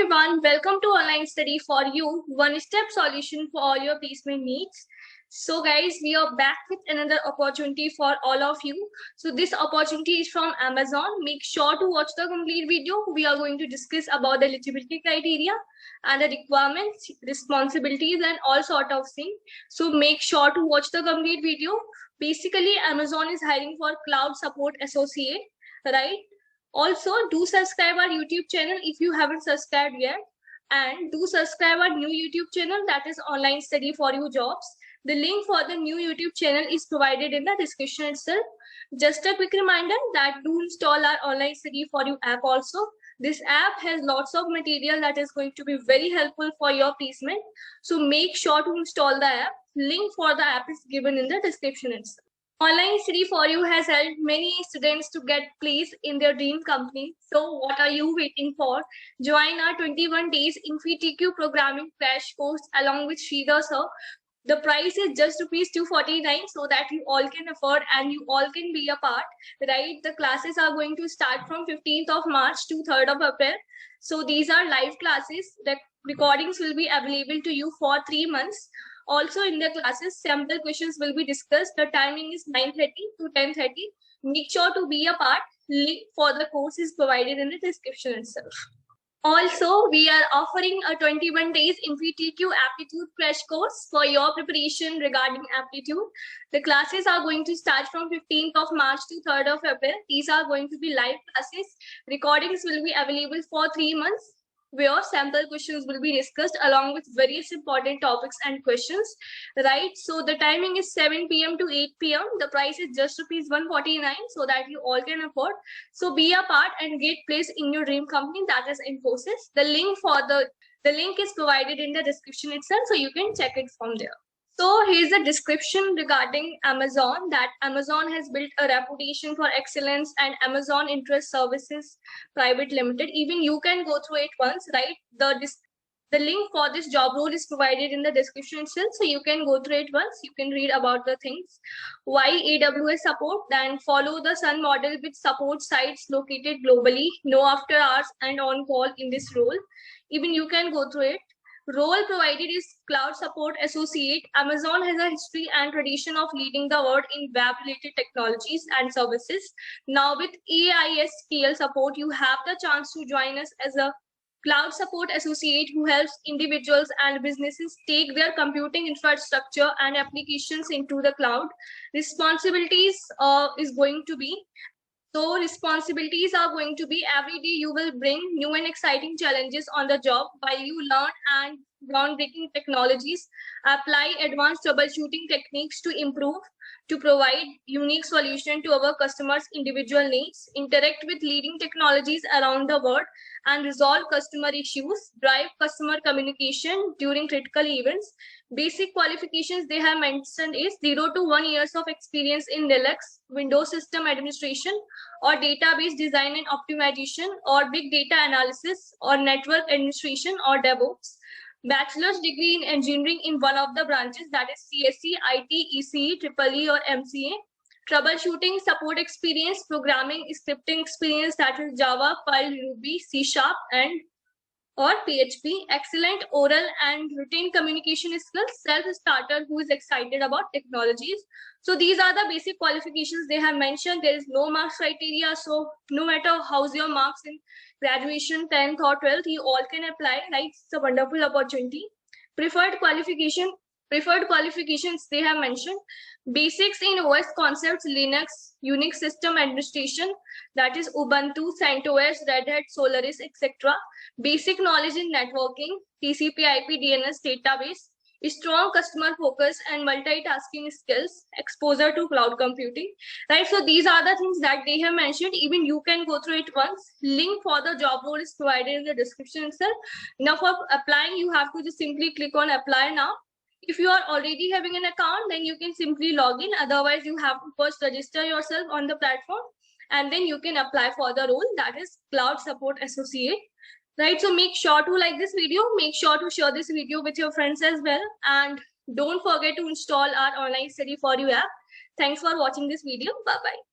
everyone, welcome to Online Study for You, one-step solution for all your placement needs. So guys, we are back with another opportunity for all of you. So this opportunity is from Amazon. Make sure to watch the complete video. We are going to discuss about the eligibility criteria and the requirements, responsibilities and all sort of things. So make sure to watch the complete video. Basically, Amazon is hiring for cloud support associate, right? Also, do subscribe our YouTube channel if you haven't subscribed yet, and do subscribe our new YouTube channel, that is Online Study for You Jobs. The link for the new YouTube channel is provided in the description itself. Just a quick reminder that do install our Online Study for You app also. This app has lots of material that is going to be very helpful for your placement. So make sure to install the app. Link for the app is given in the description itself. Online Study for You has helped many students to get placed in their dream company. So what are you waiting for? Join our 21 days InfyTQ programming crash course along with Sridhar sir. The price is just ₹249 so that you all can afford and you all can be a part, right? The classes are going to start from 15th of March to 3rd of April. So these are live classes. The recordings will be available to you for 3 months. Also in the classes, sample questions will be discussed. The timing is 9:30 to 10:30. Make sure to be a part. Link for the course is provided in the description itself. Also, we are offering a 21 days InfyTQ aptitude crash course for your preparation regarding aptitude. The classes are going to start from 15th of March to 3rd of April. These are going to be live classes. Recordings will be available for 3 months, where sample questions will be discussed along with various important topics and questions, right? So the timing is 7 p.m. to 8 p.m. The price is just ₹149 so that you all can afford. So be a part and get placed in your dream company, that is Infosys. The link is provided in the description itself, so you can check it from there. So here's a description regarding Amazon, that Amazon has built a reputation for excellence, and Amazon Interest Services Private Limited. Even you can go through it once, right? The link for this job role is provided in the description itself, so you can go through it once. You can read about the things. Why AWS support? Then follow the Sun model with support sites located globally. No after hours and on call in this role. Even you can go through it. Role provided is Cloud Support Associate. Amazon has a history and tradition of leading the world in web-related technologies and services. Now with AISPL support, you have the chance to join us as a Cloud Support Associate who helps individuals and businesses take their computing infrastructure and applications into the cloud. Responsibilities responsibilities are going to be every day you will bring new and exciting challenges on the job while you learn and groundbreaking technologies, apply advanced troubleshooting techniques to improve, to provide unique solution to our customers' individual needs, interact with leading technologies around the world and resolve customer issues, drive customer communication during critical events. Basic qualifications they have mentioned is 0 to 1 years of experience in Linux, Windows system administration, or database design and optimization, or big data analysis, or network administration, or DevOps. Bachelor's degree in engineering in one of the branches, that is CSE, IT, ECE, EEE, or MCA. Troubleshooting support experience, programming scripting experience, that is Java, Perl, Ruby, C#, and or PHP, excellent oral and written communication skills, self-starter who is excited about technologies. So these are the basic qualifications they have mentioned. There is no marks criteria, so no matter how's your marks in graduation, 10th or 12th, you all can apply, right? It's a wonderful opportunity. Preferred qualifications they have mentioned: basics in OS concepts, Linux, Unix system administration, that is Ubuntu, CentOS, Red Hat, Solaris, etc. Basic knowledge in networking, TCP/IP, DNS database, strong customer focus and multitasking skills, exposure to cloud computing, right? So these are the things that they have mentioned. Even you can go through it once. Link for the job role is provided in the description itself. Now for applying, you have to just simply click on apply now. If you are already having an account, then you can simply log in. Otherwise, you have to first register yourself on the platform and then you can apply for the role, that is Cloud Support Associate. Right, so make sure to like this video, make sure to share this video with your friends as well, and don't forget to install our Online Study for You app. Thanks for watching this video. Bye-bye.